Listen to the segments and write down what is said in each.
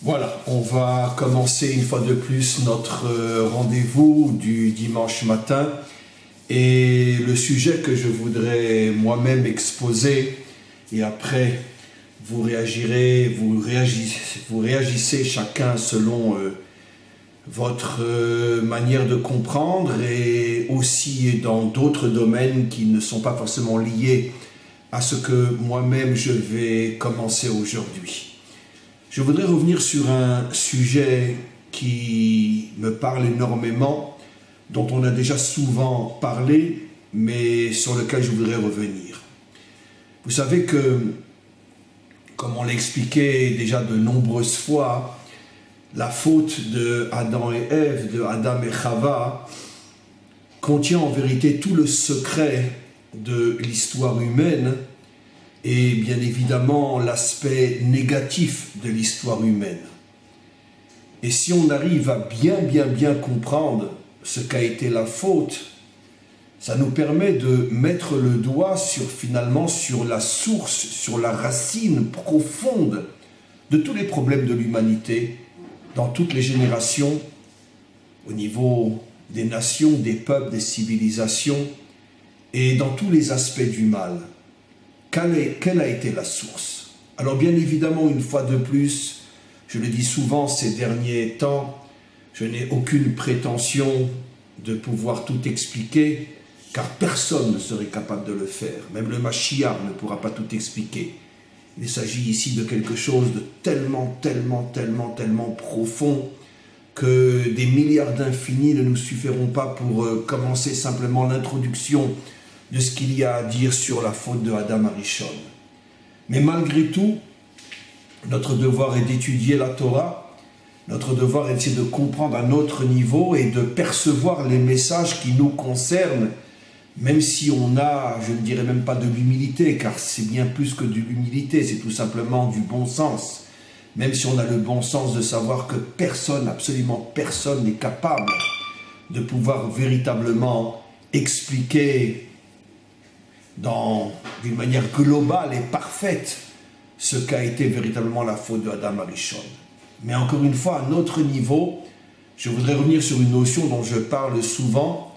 Voilà, on va commencer une fois de plus notre rendez-vous du dimanche matin et le sujet que je voudrais moi-même exposer et après vous réagirez, vous réagissez chacun selon votre manière de comprendre et aussi dans d'autres domaines qui ne sont pas forcément liés à ce que moi-même je vais commencer aujourd'hui. Je voudrais revenir sur un sujet qui me parle énormément, dont on a déjà souvent parlé, mais sur lequel je voudrais revenir. Vous savez que, comme on l'a expliqué déjà de nombreuses fois, la faute de Adam et Ève, de Adam et Chava, contient en vérité tout le secret de l'histoire humaine et bien évidemment l'aspect négatif de l'histoire humaine. Et si on arrive à bien comprendre ce qu'a été la faute, ça nous permet de mettre le doigt sur la source, sur la racine profonde de tous les problèmes de l'humanité, dans toutes les générations, au niveau des nations, des peuples, des civilisations, et dans tous les aspects du mal. Quelle a été la source? Alors bien évidemment, une fois de plus, je le dis souvent ces derniers temps, je n'ai aucune prétention de pouvoir tout expliquer, car personne ne serait capable de le faire. Même le Mashiach ne pourra pas tout expliquer. Il s'agit ici de quelque chose de tellement profond que des milliards d'infinis ne nous suffiront pas pour commencer simplement l'introduction de ce qu'il y a à dire sur la faute de Adam Arishon. Mais malgré tout, notre devoir est d'étudier la Torah, notre devoir est d'essayer de comprendre à notre niveau et de percevoir les messages qui nous concernent, même si on a, je ne dirais même pas de l'humilité, car c'est bien plus que de l'humilité, c'est tout simplement du bon sens. Même si on a le bon sens de savoir que personne, absolument personne n'est capable de pouvoir véritablement expliquer d'une manière globale et parfaite ce qu'a été véritablement la faute de Adam Arishon. Mais encore une fois, à notre niveau, je voudrais revenir sur une notion dont je parle souvent,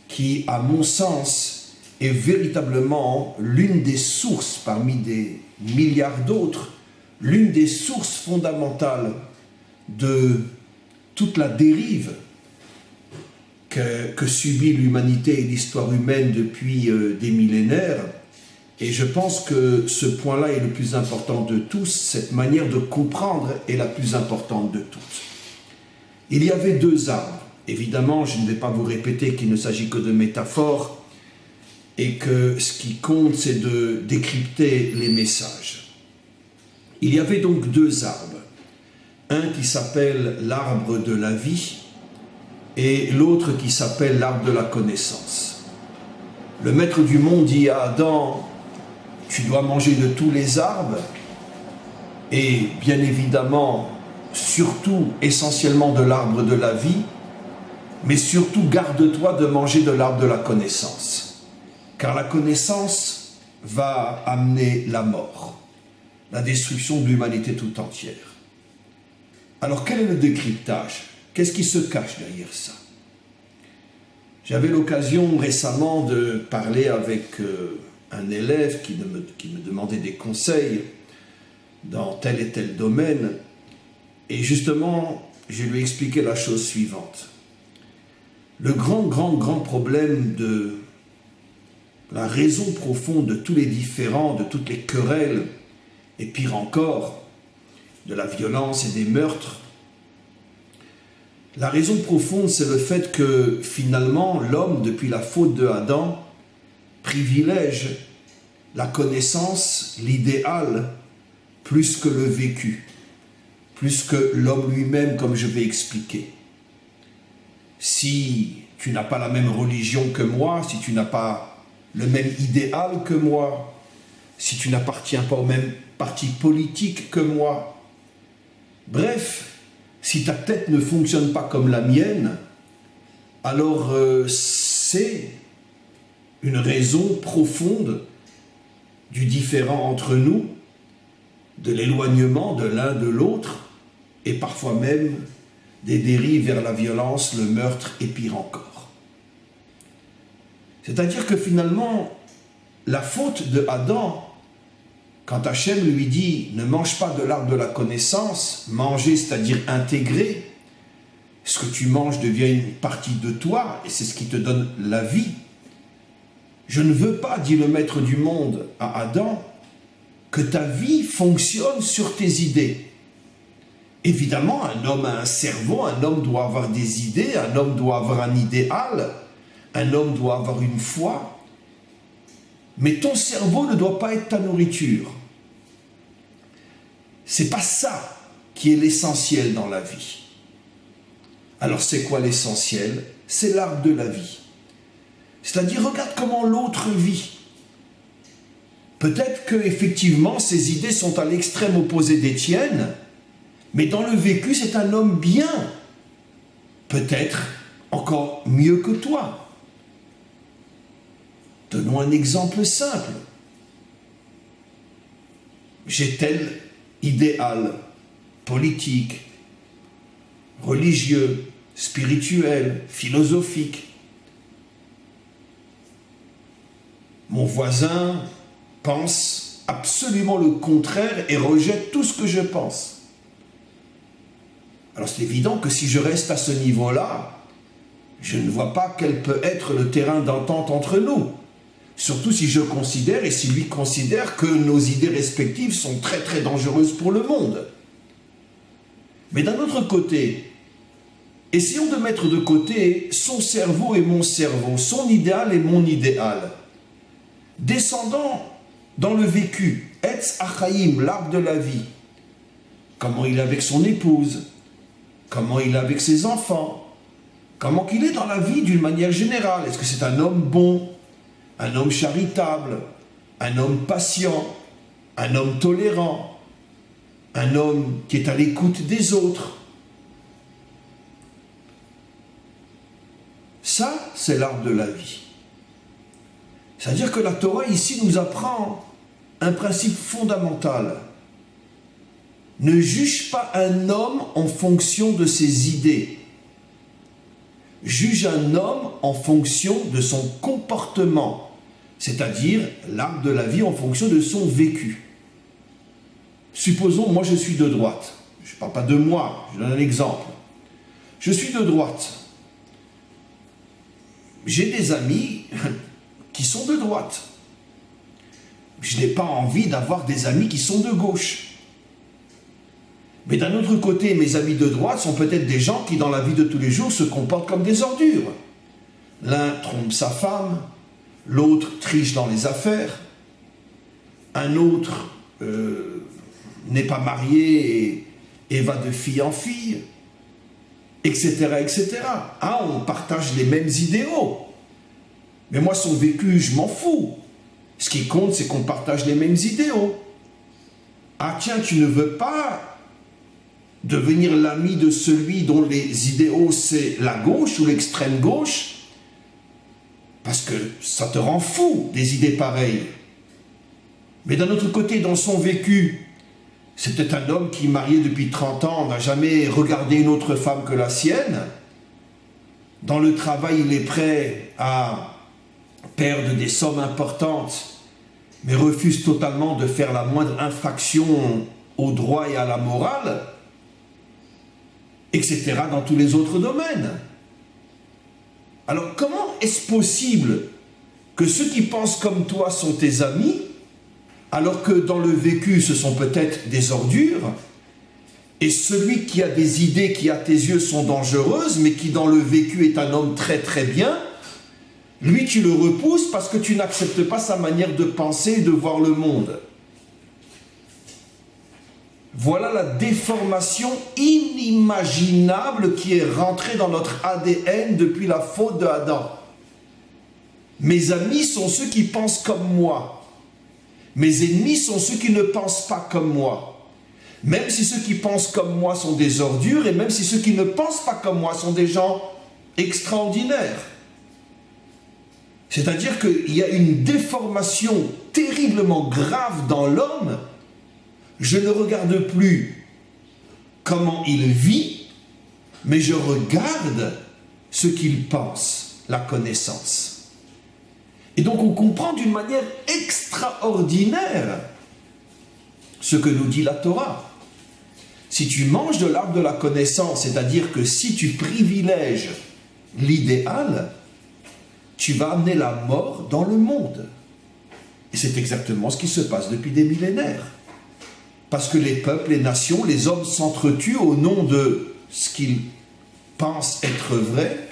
qui, à mon sens, est véritablement l'une des sources, parmi des milliards d'autres, l'une des sources fondamentales de toute la dérive que subit l'humanité et l'histoire humaine depuis des millénaires. Et je pense que ce point-là est le plus important de tous, cette manière de comprendre est la plus importante de toutes. Il y avait deux arbres. Évidemment, je ne vais pas vous répéter qu'il ne s'agit que de métaphores et que ce qui compte, c'est de décrypter les messages. Il y avait donc deux arbres. Un qui s'appelle l'arbre de la vie et l'autre qui s'appelle l'arbre de la connaissance. Le maître du monde dit à Adam, tu dois manger de tous les arbres et bien évidemment, surtout, essentiellement de l'arbre de la vie, mais surtout garde-toi de manger de l'arbre de la connaissance. Car la connaissance va amener la mort, la destruction de l'humanité tout entière. Alors quel est le décryptage? Qu'est-ce qui se cache derrière ça? J'avais l'occasion récemment de parler avec un élève qui me demandait des conseils dans tel et tel domaine. Et justement, je lui ai expliqué la chose suivante. Le grand problème de la raison profonde de tous les différends, de toutes les querelles, et pire encore, de la violence et des meurtres, la raison profonde, c'est le fait que finalement, l'homme, depuis la faute de Adam, privilège la connaissance, l'idéal, plus que le vécu, plus que l'homme lui-même, comme je vais expliquer. Si tu n'as pas la même religion que moi, si tu n'as pas le même idéal que moi, si tu n'appartiens pas au même parti politique que moi, bref, si ta tête ne fonctionne pas comme la mienne, alors c'est une raison profonde du différend entre nous, de l'éloignement de l'un de l'autre, et parfois même des dérives vers la violence, le meurtre et pire encore. C'est-à-dire que finalement, la faute de Adam, quand Hachem lui dit « Ne mange pas de l'arbre de la connaissance », manger, c'est-à-dire intégrer, ce que tu manges devient une partie de toi, et c'est ce qui te donne la vie. Je ne veux pas, dit le maître du monde à Adam, que ta vie fonctionne sur tes idées. Évidemment, un homme a un cerveau, un homme doit avoir des idées, un homme doit avoir un idéal, un homme doit avoir une foi, mais ton cerveau ne doit pas être ta nourriture. C'est pas ça qui est l'essentiel dans la vie. Alors c'est quoi l'essentiel? C'est l'arbre de la vie. C'est-à-dire, regarde comment l'autre vit. Peut-être qu'effectivement, ses idées sont à l'extrême opposé des tiennes, mais dans le vécu, c'est un homme bien. Peut-être encore mieux que toi. Donnons un exemple simple. J'ai tel idéal politique, religieux, spirituel, philosophique. Mon voisin pense absolument le contraire et rejette tout ce que je pense. Alors c'est évident que si je reste à ce niveau-là, je ne vois pas quel peut être le terrain d'entente entre nous. Surtout si je considère et si lui considère que nos idées respectives sont très très dangereuses pour le monde. Mais d'un autre côté, essayons de mettre de côté son cerveau et mon cerveau, son idéal et mon idéal. Descendant dans le vécu, Etz Achaïm, l'arbre de la vie, comment il est avec son épouse, comment il est avec ses enfants, comment il est dans la vie d'une manière générale. Est-ce que c'est un homme bon, un homme charitable, un homme patient, un homme tolérant, un homme qui est à l'écoute des autres? Ça, c'est l'arbre de la vie. C'est-à-dire que la Torah ici nous apprend un principe fondamental. Ne juge pas un homme en fonction de ses idées. Juge un homme en fonction de son comportement, c'est-à-dire l'arbre de la vie en fonction de son vécu. Supposons, moi je suis de droite. Je ne parle pas de moi, je donne un exemple. Je suis de droite. J'ai des amis qui sont de droite. Je n'ai pas envie d'avoir des amis qui sont de gauche. Mais d'un autre côté, mes amis de droite sont peut-être des gens qui, dans la vie de tous les jours, se comportent comme des ordures. L'un trompe sa femme, l'autre triche dans les affaires, un autre n'est pas marié et va de fille en fille, etc., etc. Ah, on partage les mêmes idéaux. Mais moi, son vécu, je m'en fous. Ce qui compte, c'est qu'on partage les mêmes idéaux. Ah tiens, tu ne veux pas devenir l'ami de celui dont les idéaux, c'est la gauche ou l'extrême gauche, parce que ça te rend fou, des idées pareilles. Mais d'un autre côté, dans son vécu, c'est peut-être un homme qui, marié depuis 30 ans, n'a jamais regardé une autre femme que la sienne. Dans le travail, il est prêt à perdre des sommes importantes, mais refuse totalement de faire la moindre infraction au droit et à la morale, etc., dans tous les autres domaines. Alors, comment est-ce possible que ceux qui pensent comme toi sont tes amis, alors que dans le vécu, ce sont peut-être des ordures, et celui qui a des idées qui, à tes yeux, sont dangereuses, mais qui, dans le vécu, est un homme très très bien, lui, tu le repousses parce que tu n'acceptes pas sa manière de penser et de voir le monde. Voilà la déformation inimaginable qui est rentrée dans notre ADN depuis la faute de Adam. Mes amis sont ceux qui pensent comme moi. Mes ennemis sont ceux qui ne pensent pas comme moi. Même si ceux qui pensent comme moi sont des ordures, et même si ceux qui ne pensent pas comme moi sont des gens extraordinaires. C'est-à-dire qu'il y a une déformation terriblement grave dans l'homme. Je ne regarde plus comment il vit, mais je regarde ce qu'il pense, la connaissance. Et donc on comprend d'une manière extraordinaire ce que nous dit la Torah. Si tu manges de l'arbre de la connaissance, c'est-à-dire que si tu privilèges l'idéal, tu vas amener la mort dans le monde. Et c'est exactement ce qui se passe depuis des millénaires. Parce que les peuples, les nations, les hommes s'entretuent au nom de ce qu'ils pensent être vrai,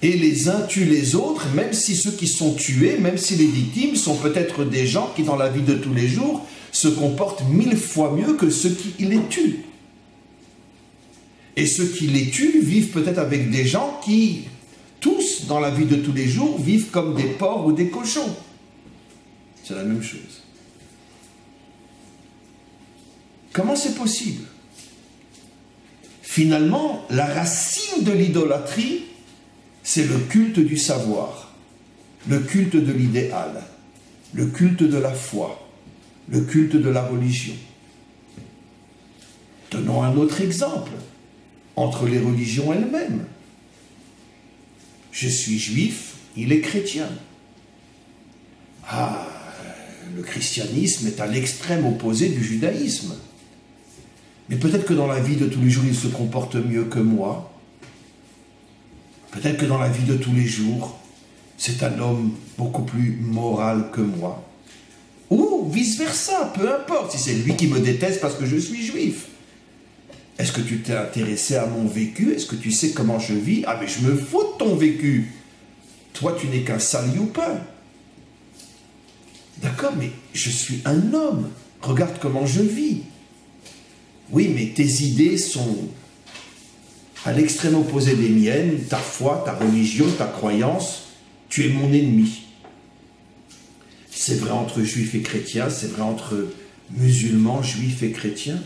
et les uns tuent les autres, même si ceux qui sont tués, même si les victimes sont peut-être des gens qui, dans la vie de tous les jours, se comportent 1000 fois mieux que ceux qui les tuent. Et ceux qui les tuent vivent peut-être avec des gens qui, tous, dans la vie de tous les jours, vivent comme des porcs ou des cochons. C'est la même chose. Comment c'est possible? Finalement, la racine de l'idolâtrie, c'est le culte du savoir, le culte de l'idéal, le culte de la foi, le culte de la religion. Donnons un autre exemple, entre les religions elles-mêmes. Je suis juif, il est chrétien. Ah, le christianisme est à l'extrême opposé du judaïsme. Mais peut-être que dans la vie de tous les jours, il se comporte mieux que moi. Peut-être que dans la vie de tous les jours, c'est un homme beaucoup plus moral que moi. Ou vice-versa, peu importe, si c'est lui qui me déteste parce que je suis juif. Est-ce que tu t'es intéressé à mon vécu? Est-ce que tu sais comment je vis? Ah mais je me fous de ton vécu. Toi, tu n'es qu'un sale youpin. D'accord, mais je suis un homme. Regarde comment je vis. Oui, mais tes idées sont à l'extrême opposé des miennes, ta foi, ta religion, ta croyance, tu es mon ennemi. C'est vrai entre juifs et chrétiens, c'est vrai entre musulmans, juifs et chrétiens.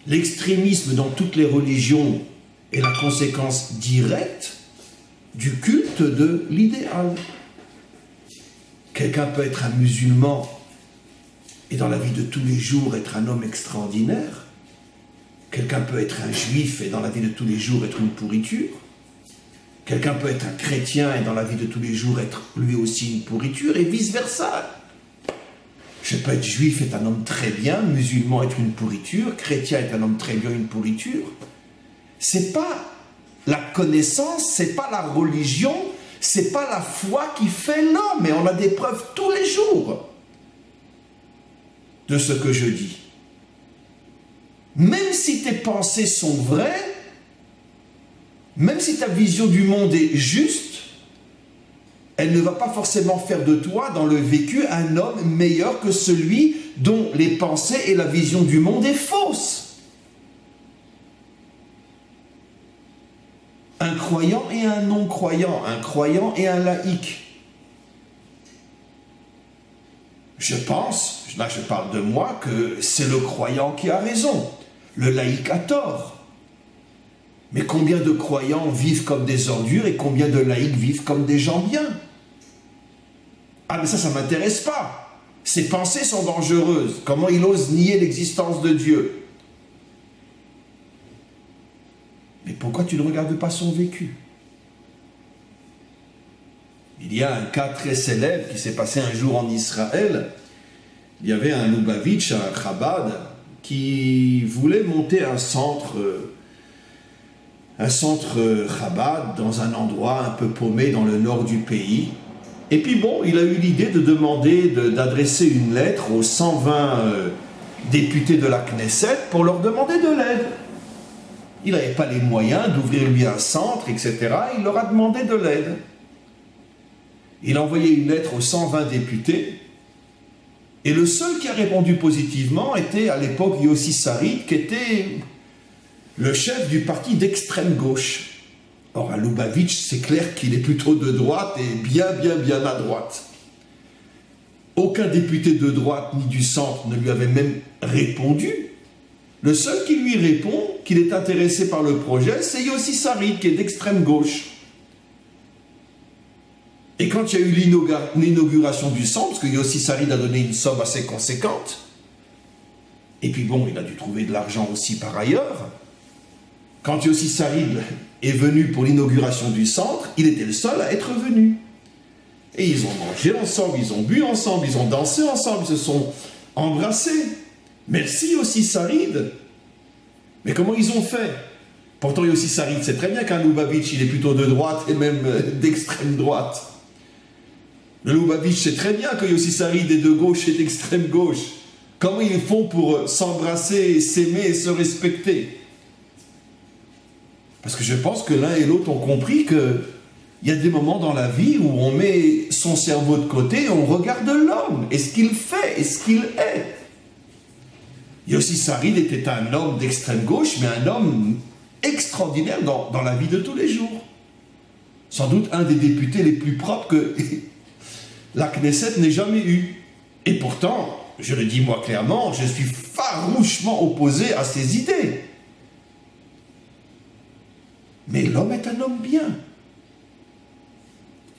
L'extrémisme dans toutes les religions est la conséquence directe du culte de l'idéal. Quelqu'un peut être un musulman et dans la vie de tous les jours être un homme extraordinaire. Quelqu'un peut être un juif et dans la vie de tous les jours être une pourriture. Quelqu'un peut être un chrétien et dans la vie de tous les jours être lui aussi une pourriture et vice-versa. Je peux être juif et être un homme très bien, musulman être une pourriture, chrétien être un homme très bien, une pourriture. C'est pas la connaissance, c'est pas la religion, c'est pas la foi qui fait l'homme. Et on a des preuves tous les jours de ce que je dis. Même si tes pensées sont vraies, même si ta vision du monde est juste, elle ne va pas forcément faire de toi, dans le vécu, un homme meilleur que celui dont les pensées et la vision du monde est fausse. Un croyant et un non-croyant, un croyant et un laïc. Je pense, là je parle de moi, que c'est le croyant qui a raison. Le laïc a tort. Mais combien de croyants vivent comme des ordures et combien de laïcs vivent comme des gens bien? Ah mais ça ne m'intéresse pas. Ses pensées sont dangereuses. Comment il ose nier l'existence de Dieu? Mais pourquoi tu ne regardes pas son vécu? Il y a un cas très célèbre qui s'est passé un jour en Israël. Il y avait un Lubavitch, un Chabad, qui voulait monter un centre Chabad dans un endroit un peu paumé dans le nord du pays. Et puis bon, il a eu l'idée de demander, d'adresser une lettre aux 120 députés de la Knesset pour leur demander de l'aide. Il n'avait pas les moyens d'ouvrir lui un centre, etc. Il leur a demandé de l'aide. Il a envoyé une lettre aux 120 députés. Et le seul qui a répondu positivement était à l'époque Yossi Sarid, qui était le chef du parti d'extrême gauche. Or, à Lubavitch, c'est clair qu'il est plutôt de droite et bien à droite. Aucun député de droite ni du centre ne lui avait même répondu. Le seul qui lui répond qu'il est intéressé par le projet, c'est Yossi Sarid, qui est d'extrême gauche. Et quand il y a eu l'inauguration du centre, parce que Yossi Sarid a donné une somme assez conséquente, Et puis bon, il a dû trouver de l'argent aussi par ailleurs. Quand Yossi Sarid est venu pour l'inauguration du centre, il était le seul à être venu. Et ils ont mangé ensemble, ils ont bu ensemble, ils ont dansé ensemble, ils se sont embrassés. Merci Yossi Sarid. Mais comment ils ont fait? Pourtant Yossi Sarid, c'est très bien qu'un Lubavitch, il est plutôt de droite et même d'extrême droite. Le Lubavitch sait très bien que Yossi Sarid est de gauche et d'extrême gauche. Comment ils font pour s'embrasser, s'aimer et se respecter? Parce que je pense que l'un et l'autre ont compris qu'il y a des moments dans la vie où on met son cerveau de côté et on regarde l'homme, et ce qu'il fait, et ce qu'il est. Yossi Sarid était un homme d'extrême gauche, mais un homme extraordinaire dans la vie de tous les jours. Sans doute un des députés les plus propres que la Knesset n'ait jamais eu. Et pourtant, je le dis moi clairement, je suis farouchement opposé à ses idées. Mais l'homme est un homme bien.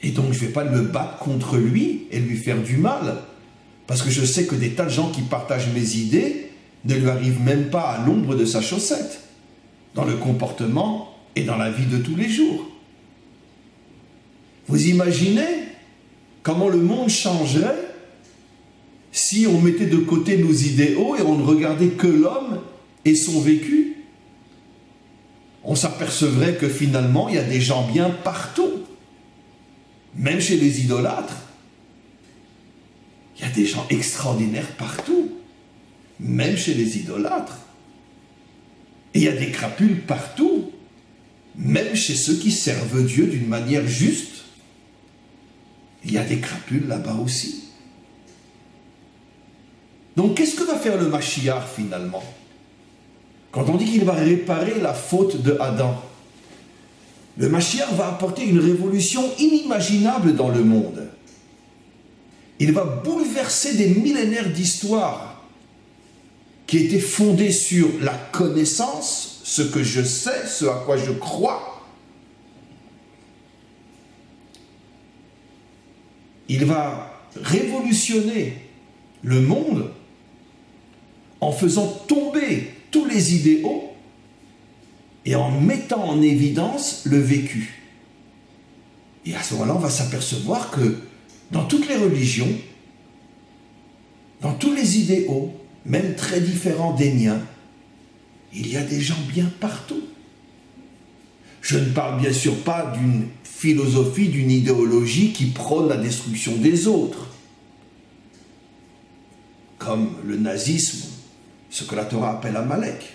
Et donc je ne vais pas me battre contre lui et lui faire du mal. Parce que je sais que des tas de gens qui partagent mes idées ne lui arrivent même pas à l'ombre de sa chaussette. Dans le comportement et dans la vie de tous les jours. Vous imaginez comment le monde changerait si on mettait de côté nos idéaux et on ne regardait que l'homme et son vécu? On s'apercevrait que finalement, il y a des gens bien partout. Même chez les idolâtres. Il y a des gens extraordinaires partout. Même chez les idolâtres. Et il y a des crapules partout. Même chez ceux qui servent Dieu d'une manière juste. Il y a des crapules là-bas aussi. Donc qu'est-ce que va faire le Mashiach finalement? Quand on dit qu'il va réparer la faute de Adam, le Mashiach va apporter une révolution inimaginable dans le monde. Il va bouleverser des millénaires d'histoire qui étaient fondées sur la connaissance, ce que je sais, ce à quoi je crois. Il va révolutionner le monde en faisant tomber tous les idéaux et en mettant en évidence le vécu. Et à ce moment-là, on va s'apercevoir que dans toutes les religions, dans tous les idéaux, même très différents des miens, il y a des gens bien partout. Je ne parle bien sûr pas d'une philosophie, d'une idéologie qui prône la destruction des autres, comme le nazisme, ce que la Torah appelle Amalek.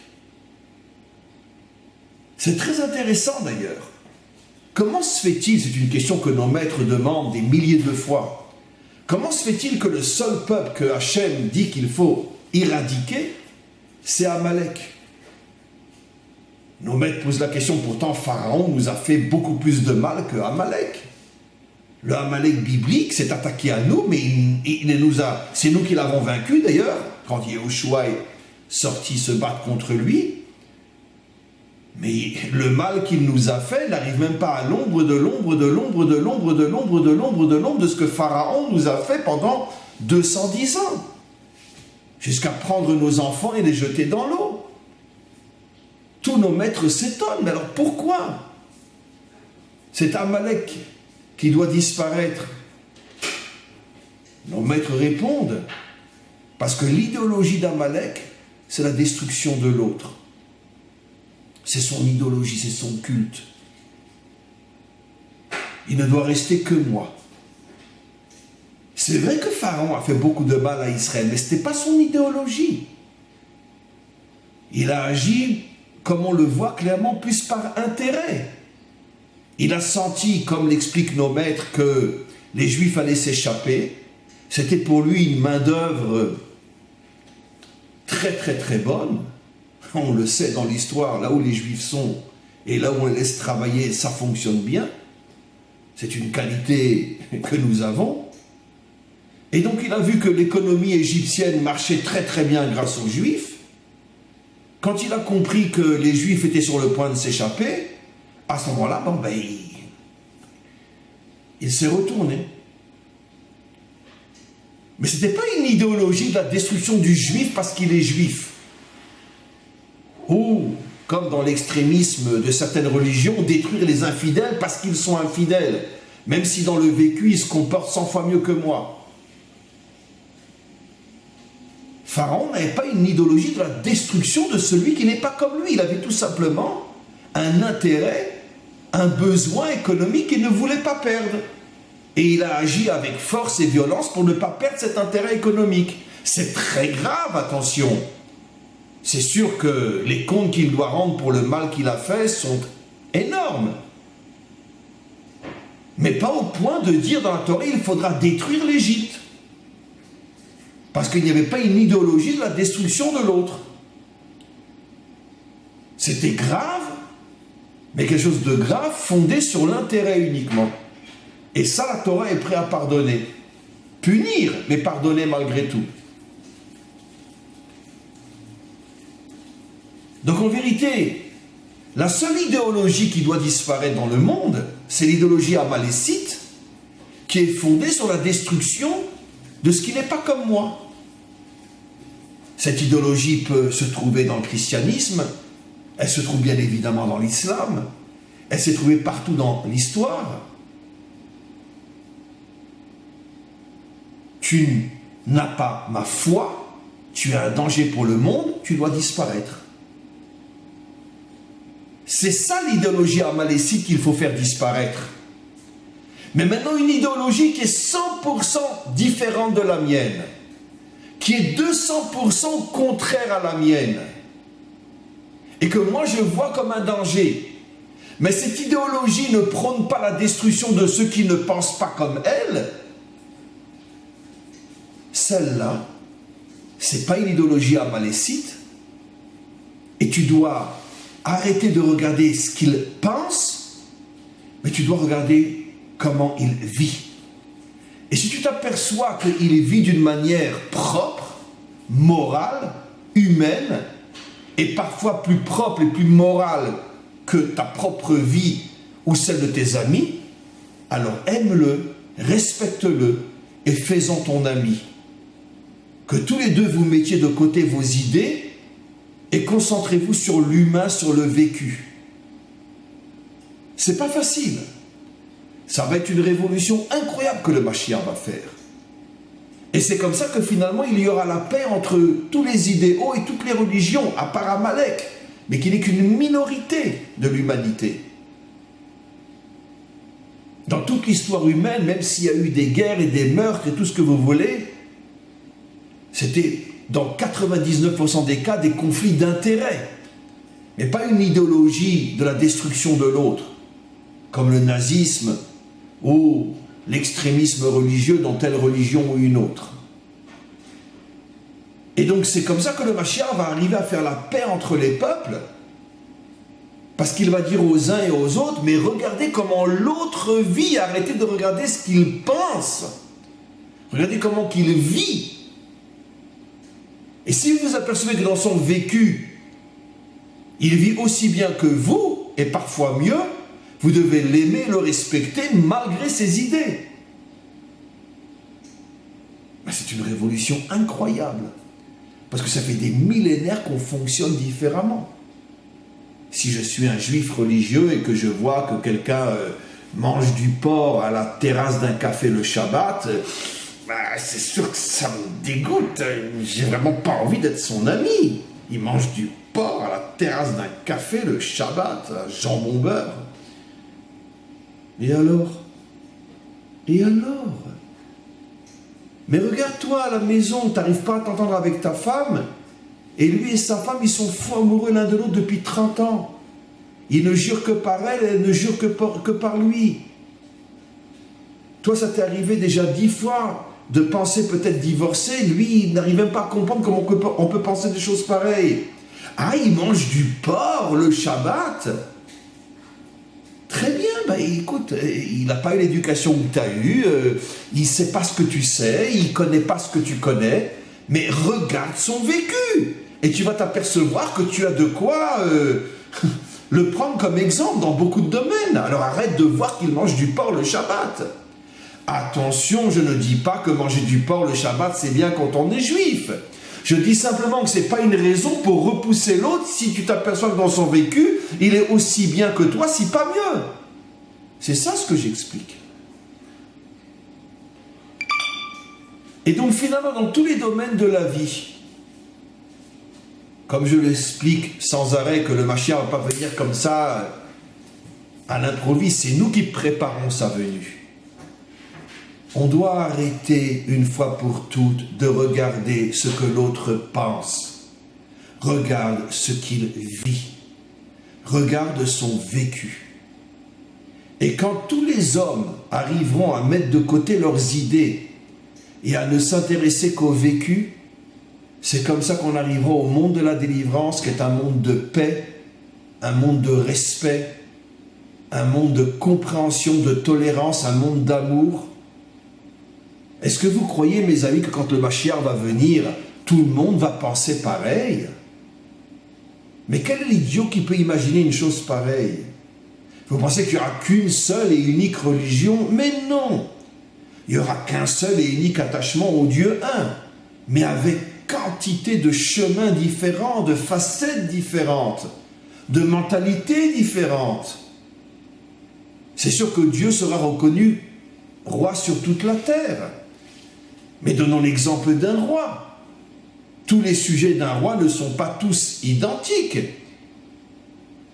C'est très intéressant d'ailleurs. Comment se fait-il, c'est une question que nos maîtres demandent des milliers de fois, comment se fait-il que le seul peuple que Hachem dit qu'il faut éradiquer, c'est Amalek? Nos maîtres posent la question, pourtant Pharaon nous a fait beaucoup plus de mal que Amalek. Le Amalek biblique s'est attaqué à nous, mais c'est nous qui l'avons vaincu d'ailleurs, quand Yehoshua est sorti se battre contre lui. Mais le mal qu'il nous a fait n'arrive même pas à l'ombre de l'ombre de l'ombre de l'ombre de l'ombre de l'ombre de l'ombre de ce que Pharaon nous a fait pendant 210 ans. Jusqu'à prendre nos enfants et les jeter dans l'eau. Tous nos maîtres s'étonnent, mais alors pourquoi? C'est Amalek qui doit disparaître. Nos maîtres répondent, parce que l'idéologie d'Amalek, c'est la destruction de l'autre. C'est son idéologie, c'est son culte. Il ne doit rester que moi. C'est vrai que Pharaon a fait beaucoup de mal à Israël, mais ce n'était pas son idéologie. Il a agi, comme on le voit clairement, plus par intérêt. Il a senti, comme l'expliquent nos maîtres, que les Juifs allaient s'échapper. C'était pour lui une main-d'œuvre très très très bonne. On le sait dans l'histoire, là où les Juifs sont et là où on les laisse travailler, ça fonctionne bien. C'est une qualité que nous avons. Et donc il a vu que l'économie égyptienne marchait très très bien grâce aux Juifs. Quand il a compris que les Juifs étaient sur le point de s'échapper, à ce moment-là, il s'est retourné. Mais ce n'était pas une idéologie de la destruction du Juif parce qu'il est Juif. Ou, comme dans l'extrémisme de certaines religions, détruire les infidèles parce qu'ils sont infidèles, même si dans le vécu, ils se comportent 100 fois mieux que moi. Pharaon n'avait pas une idéologie de la destruction de celui qui n'est pas comme lui. Il avait tout simplement un intérêt, un besoin économique qu'il ne voulait pas perdre. Et il a agi avec force et violence pour ne pas perdre cet intérêt économique. C'est très grave, attention. C'est sûr que les comptes qu'il doit rendre pour le mal qu'il a fait sont énormes. Mais pas au point de dire dans la Torah, il faudra détruire l'Égypte. Parce qu'il n'y avait pas une idéologie de la destruction de l'autre. C'était grave, mais quelque chose de grave fondé sur l'intérêt uniquement. Et ça, la Torah est prête à pardonner. Punir, mais pardonner malgré tout. Donc en vérité, la seule idéologie qui doit disparaître dans le monde, c'est l'idéologie amalécite, qui est fondée sur la destruction de ce qui n'est pas comme moi. Cette idéologie peut se trouver dans le christianisme, elle se trouve bien évidemment dans l'islam, elle s'est trouvée partout dans l'histoire. Tu n'as pas ma foi, tu es un danger pour le monde, tu dois disparaître. C'est ça l'idéologie amalécite qu'il faut faire disparaître. Mais maintenant, une idéologie qui est 100% différente de la mienne, qui est 200% contraire à la mienne, et que moi je vois comme un danger. Mais cette idéologie ne prône pas la destruction de ceux qui ne pensent pas comme elle. Celle-là, c'est pas une idéologie amalécite, et tu dois arrêter de regarder ce qu'il pense, mais tu dois regarder comment il vit. Et si tu t'aperçois qu'il vit d'une manière propre, morale, humaine, et parfois plus propre et plus morale que ta propre vie ou celle de tes amis, alors aime-le, respecte-le et fais-en ton ami. Que tous les deux vous mettiez de côté vos idées et concentrez-vous sur l'humain, sur le vécu. C'est pas facile. Ça va être une révolution incroyable que le Mashiach va faire. Et c'est comme ça que finalement il y aura la paix entre tous les idéaux et toutes les religions, à part Amalek, mais qui n'est qu'une minorité de l'humanité. Dans toute l'histoire humaine, même s'il y a eu des guerres et des meurtres et tout ce que vous voulez, c'était dans 99% des cas des conflits d'intérêts, mais pas une idéologie de la destruction de l'autre, comme le nazisme ou l'extrémisme religieux dans telle religion ou une autre. Et donc c'est comme ça que le Mashiach va arriver à faire la paix entre les peuples, parce qu'il va dire aux uns et aux autres, mais regardez comment l'autre vit, arrêtez de regarder ce qu'il pense, regardez comment qu'il vit. Et si vous vous apercevez que dans son vécu, il vit aussi bien que vous, et parfois mieux, vous devez l'aimer, le respecter, malgré ses idées. Mais c'est une révolution incroyable. Parce que ça fait des millénaires qu'on fonctionne différemment. Si je suis un juif religieux et que je vois que quelqu'un mange du porc à la terrasse d'un café le Shabbat, c'est sûr que ça me dégoûte. J'ai vraiment pas envie d'être son ami. Il mange du porc à la terrasse d'un café le Shabbat, jambon beurre. Et alors? Et alors? Mais regarde-toi à la maison, tu n'arrives pas à t'entendre avec ta femme, et lui et sa femme, ils sont fous amoureux l'un de l'autre depuis 30 ans. Il ne jure que par elle, elle ne jure que par lui. Toi, ça t'est arrivé déjà 10 fois de penser peut-être divorcer, lui, il n'arrive même pas à comprendre comment on peut penser des choses pareilles. Ah, il mange du porc le Shabbat? Très bien, écoute, il n'a pas eu l'éducation que tu as eue, il ne sait pas ce que tu sais, il ne connaît pas ce que tu connais, mais regarde son vécu, et tu vas t'apercevoir que tu as de quoi le prendre comme exemple dans beaucoup de domaines. Alors arrête de voir qu'il mange du porc le Shabbat. Attention, je ne dis pas que manger du porc le Shabbat, c'est bien quand on est juif. Je dis simplement que ce n'est pas une raison pour repousser l'autre si tu t'aperçois que dans son vécu, il est aussi bien que toi, si pas mieux. C'est ça ce que j'explique. Et donc finalement, dans tous les domaines de la vie, comme je l'explique sans arrêt que le Mashiach ne va pas venir comme ça à l'improviste, c'est nous qui préparons sa venue. On doit arrêter une fois pour toutes de regarder ce que l'autre pense. Regarde ce qu'il vit. Regarde son vécu. Et quand tous les hommes arriveront à mettre de côté leurs idées et à ne s'intéresser qu'au vécu, c'est comme ça qu'on arrivera au monde de la délivrance, qui est un monde de paix, un monde de respect, un monde de compréhension, de tolérance, un monde d'amour. Est-ce que vous croyez, mes amis, que quand le Mashiach va venir, tout le monde va penser pareil? Mais quel est l'idiot qui peut imaginer une chose pareille? Vous pensez qu'il n'y aura qu'une seule et unique religion? Mais non! Il n'y aura qu'un seul et unique attachement au Dieu un, mais avec quantité de chemins différents, de facettes différentes, de mentalités différentes. C'est sûr que Dieu sera reconnu roi sur toute la terre. Mais donnons l'exemple d'un roi. Tous les sujets d'un roi ne sont pas tous identiques.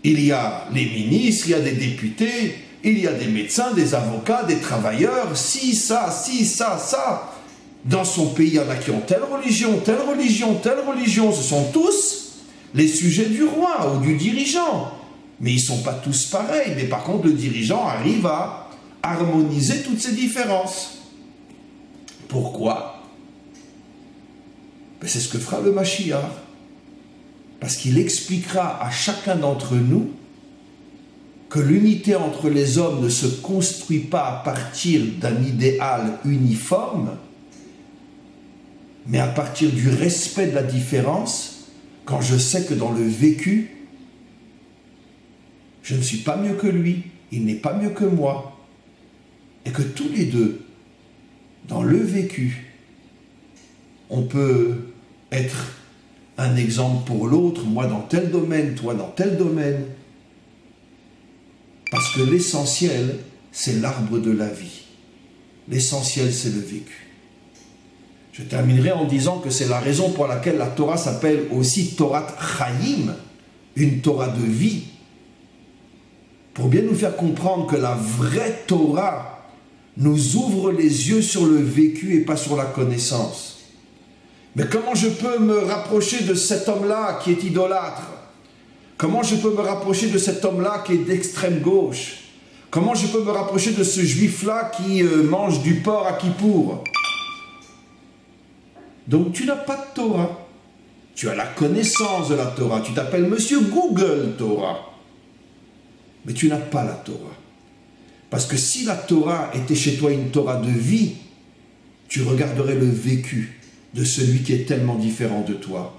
Il y a les ministres, il y a des députés, il y a des médecins, des avocats, des travailleurs, ci, ça, ça. Dans son pays, il y en a qui ont telle religion, telle religion, telle religion. Ce sont tous les sujets du roi ou du dirigeant. Mais ils ne sont pas tous pareils. Mais par contre, le dirigeant arrive à harmoniser toutes ces différences. Pourquoi? C'est ce que fera le Mashiach. Parce qu'il expliquera à chacun d'entre nous que l'unité entre les hommes ne se construit pas à partir d'un idéal uniforme, mais à partir du respect de la différence, quand je sais que dans le vécu, je ne suis pas mieux que lui, il n'est pas mieux que moi, et que tous les deux, dans le vécu, on peut être un exemple pour l'autre, moi dans tel domaine, toi dans tel domaine, parce que l'essentiel, c'est l'arbre de la vie. L'essentiel, c'est le vécu. Je terminerai en disant que c'est la raison pour laquelle la Torah s'appelle aussi Torat Chaim, une Torah de vie, pour bien nous faire comprendre que la vraie Torah nous ouvre les yeux sur le vécu et pas sur la connaissance. Mais comment je peux me rapprocher de cet homme-là qui est idolâtre? Comment je peux me rapprocher de cet homme-là qui est d'extrême gauche? Comment je peux me rapprocher de ce juif-là qui mange du porc à Kippour? Donc tu n'as pas de Torah. Tu as la connaissance de la Torah. Tu t'appelles Monsieur Google Torah. Mais tu n'as pas la Torah. Parce que si la Torah était chez toi une Torah de vie, tu regarderais le vécu de celui qui est tellement différent de toi.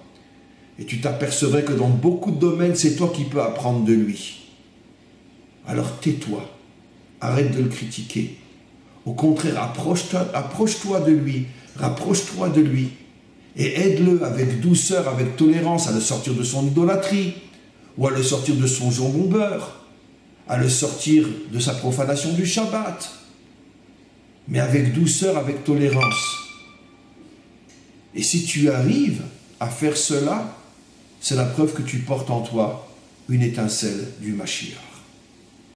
Et tu t'apercevrais que dans beaucoup de domaines, c'est toi qui peux apprendre de lui. Alors tais-toi, arrête de le critiquer. Au contraire, approche-toi de lui, rapproche-toi de lui et aide-le avec douceur, avec tolérance à le sortir de son idolâtrie ou à le sortir de son jambon beurre, à le sortir de sa profanation du Shabbat, mais avec douceur, avec tolérance. Et si tu arrives à faire cela, c'est la preuve que tu portes en toi une étincelle du Mashiach.